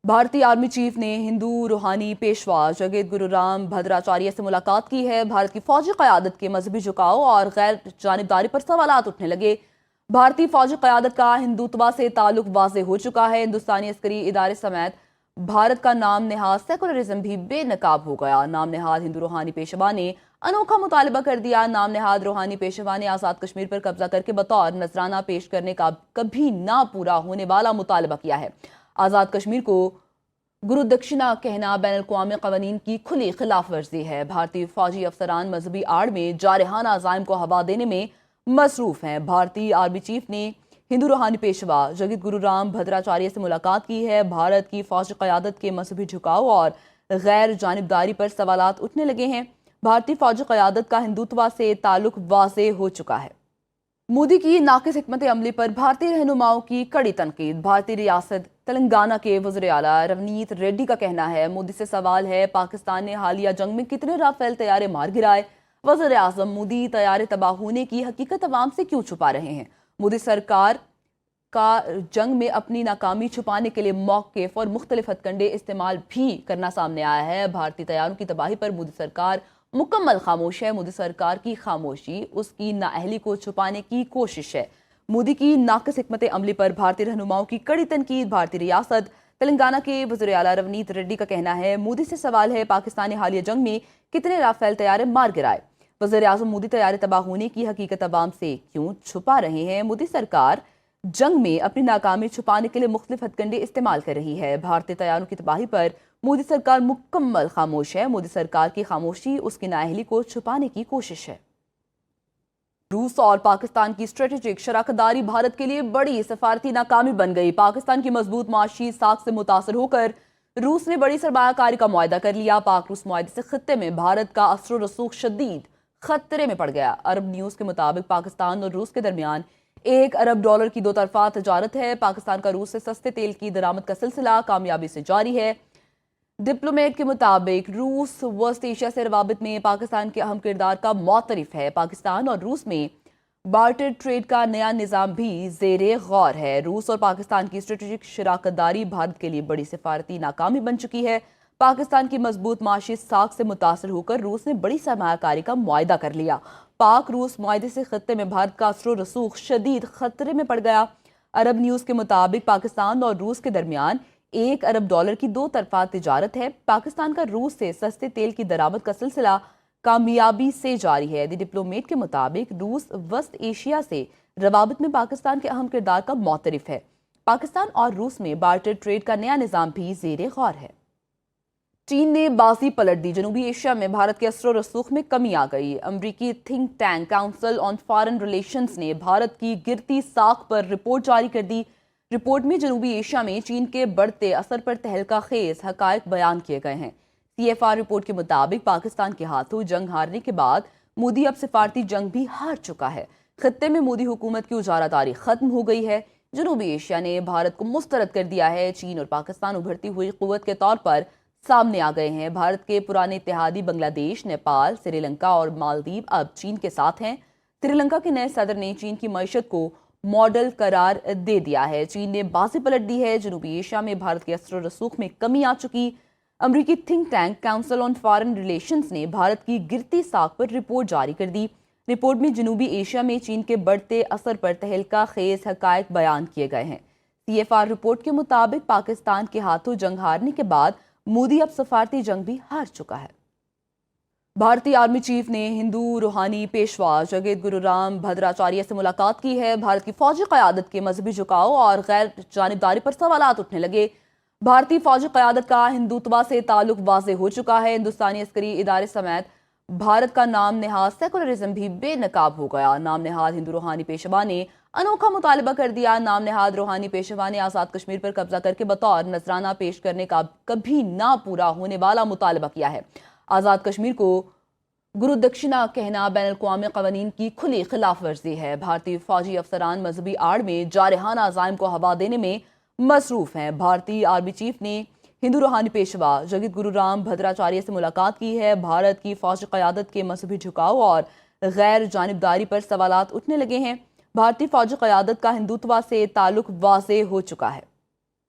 भारतीय army chief ने हिंदू रूहानी पेशवा जगत गुरु राम भद्राचार्य से मुलाकात की है। भारत की फौजी क़यादत के मजहबी झुकाव और गैर जानिबदारी पर सवालात उठने लगे। भारतीय फौजी क़यादत का हिंदुत्वा से ताल्लुक वाज़ेह हो चुका है। हिंदुस्तानी अस्करी इदारे समेत भारत का नाम नहाद सेकुलरिज्म भी बेनकाब हो गया। नाम नहाद हिंदू रूहानी पेशवा ने अनोखा मुतालबा कर दिया। नाम नहाद रूहानी पेशवा ने आज़ाद कश्मीर पर कब्जा करके बतौर नजराना पेश करने का कभी ना पूरा होने वाला मुतालबा किया है। आज़ाद कश्मीर को गुरु दक्षिणा कहना बैन अल-अक़वामी क़वानीन की खुली खिलाफ वर्जी है। भारतीय फौजी अफसरान मजहबी आड़ में जारहाना अज़ाइम को हवा देने में मसरूफ़ हैं। भारतीय आर्मी चीफ ने हिंदू रूहानी पेशवा जगत गुरु राम भद्राचार्य से मुलाकात की है। भारत की फौजी क़यादत के मजहबी झुकाव और गैर जानिबदारी पर सवालात उठने लगे हैं। भारतीय फौजी क़यादत का हिंदुत्वा से ताल्लुक वाज़ेह हो चुका है। मोदी की नाक़िस हिकमत अमली पर भारतीय रहनुमाओं की कड़ी तनकीद। भारतीय रियासत तेलंगाना के वज़ीर आला रवनीत रेड्डी का कहना है, मोदी से सवाल है पाकिस्तान ने हालिया जंग में कितने राफेल तैयारे मार गिराए। वज़ीर आज़म मोदी तैयारे तबाह होने की हकीकत अवाम से क्यों छुपा रहे हैं। मोदी सरकार का जंग में अपनी नाकामी छुपाने के लिए मौक़िफ़ और मुख्तलिफ हथकंडे इस्तेमाल भी करना सामने आया है। भारतीय तैयारों की तबाही पर मोदी सरकार मुकम्मल खामोश है। मोदी सरकार की खामोशी उसकी नाअहली को छुपाने की कोशिश है। मोदी की नाक़िस हिकमत अमली पर भारतीय रहनुमाओं की कड़ी तनकीद। भारतीय रियासत तेलंगाना के वज़ीर आला रवनीत रेड्डी का कहना है, मोदी से सवाल है पाकिस्तान ने हालिया जंग में कितने राफेल तैयारे मार गिराए। वज़ीर आज़म मोदी तैयारे तबाह होने की हकीकत अवाम से क्यों छुपा रहे हैं। मोदी सरकार जंग में अपनी नाकामी छुपाने के लिए मुख्तलिफ हथकंडे इस्तेमाल कर रही है। भारतीय तैयारों की तबाही पर मोदी सरकार मुकम्मल खामोश है। मोदी सरकार की खामोशी उसकी नाअहली को छुपाने की कोशिश है। रूस और पाकिस्तान की स्ट्रेटेजिक शराकतदारी भारत के लिए बड़ी सफारती नाकामी बन गई। पाकिस्तान की मजबूत माशी साख से मुतासर होकर रूस ने बड़ी सरमायाकारी का मुआहदा कर लिया। पाक रूस मुआहदे से खत्ते में भारत का असर रसूख शदीद खतरे में पड़ गया। अरब न्यूज़ के मुताबिक पाकिस्तान और रूस के दरमियान $1 अरब की दो तरफा तजारत है। पाकिस्तान का रूस से सस्ते तेल की दरामद का सिलसिला कामयाबी से जारी है। डिप्लोमेट के मुताबिक रूस वेस्ट एशिया से रवाबित में पाकिस्तान के अहम किरदार का मुतरफ है। पाकिस्तान और रूस में बार्टर ट्रेड का नया निज़ाम भी ज़ेरे गौर है। रूस और पाकिस्तान की स्ट्रेटेजिक शराकतदारी भारत के लिए बड़ी सफारती नाकामी बन चुकी है। पाकिस्तान की मजबूत माशी साख से मुतासर होकर रूस ने बड़ी सरमायाकारी का मुआहदा कर लिया। पाक रूस मुआहदे से खत्ते में भारत का असर रसूख शदीद खतरे में पड़ गया। अरब न्यूज़ के मुताबिक पाकिस्तान और रूस के दरमियान $1 अरब की दो तरफा तिजारत है। पाकिस्तान का रूस से सस्ते तेल की दरामद का सिलसिला कामयाबी से जारी है। द डिप्लोमेट के मुताबिक रूस वेस्ट एशिया से रवाबित में पाकिस्तान के अहम किरदार का मुतरफ है। पाकिस्तान और रूस में बार्टर ट्रेड का नया निज़ाम भी ज़ेरे गौर है। चीन ने बाजी पलट दी। जनूबी एशिया में भारत के असर रसूख में कमी आ गई। अमरीकी think tank council on foreign relations ने भारत की गिरती साख पर रिपोर्ट जारी कर दी। रिपोर्ट में जनूबी एशिया में चीन के बढ़ते असर पर तहलका खेज हकायक बयान किए गए हैं। CFR रिपोर्ट के मुताबिक पाकिस्तान के हाथों जंग हारने के बाद मोदी अब सिफारती जंग भी हार चुका है। खत्ते में मोदी हुकूमत की उजारादारी खत्म हो गई है। जनूबी एशिया ने भारत को मुस्तरद कर दिया है। चीन और पाकिस्तान उभरती हुई कुव्वत के तौर पर सामने आ गए हैं। भारत के पुराने इत्तेहादी बांग्लादेश, नेपाल, श्रीलंका और मालदीव अब चीन के साथ हैं। श्रीलंका के नए सदर ने चीन की मईशत को मॉडल करार दे दिया है। चीन ने बाजी पलट दी है। जनूबी एशिया में भारत के असर रसूख में कमी आ चुकी। अमरीकी think tank council on foreign relations ने भारत की गिरती साख पर रिपोर्ट जारी कर दी। रिपोर्ट में जनूबी एशिया में चीन के बढ़ते असर पर तहलका खेज हकायक बयान किए गए हैं। CFR रिपोर्ट के मुताबिक पाकिस्तान के हाथों जंग हारने के बाद मोदी अब सफारती जंग भी हार चुका है। भारतीय आर्मी चीफ ने हिंदू रूहानी पेशवा जगत गुरु राम भद्राचार्य से मुलाकात की है। भारत की फौजी क़यादत के मजहबी झुकाव और गैर जानिबदारी पर सवालात उठने लगे। भारतीय फौजी क़यादत का हिंदुत्वा से ताल्लुक वाज़ेह हो चुका है। हिंदुस्तानी अस्करी इदारे समेत भारत का नाम नहाद सेकुलरिज्म भी बेनकाब हो गया। नाम नहाद हिंदू रूहानी पेशवा ने अनोखा मुतालबा कर दिया। नाम नहाद रूहानी पेशवा ने आज़ाद कश्मीर पर कब्जा करके बतौर नजराना पेश करने का कभी ना पूरा होने वाला मुतालबा किया है। आज़ाद कश्मीर को गुरु दक्षिणा कहना बैन अल-अक़वामी क़वानीन की खुली खिलाफ वर्जी है। भारतीय फौजी अफसरान मजहबी आड़ में जारहाना अज़ाइम को हवा देने में मसरूफ़ हैं। भारतीय आर्मी चीफ ने हिंदू रूहानी पेशवा जगत गुरु राम भद्राचार्य से मुलाकात की है। भारत की फौजी क़यादत के मजहबी झुकाव और गैर जानिबदारी पर सवालात उठने लगे हैं। भारतीय फौजी क़यादत का हिंदुत्वा से ताल्लुक वाज़ेह हो चुका है।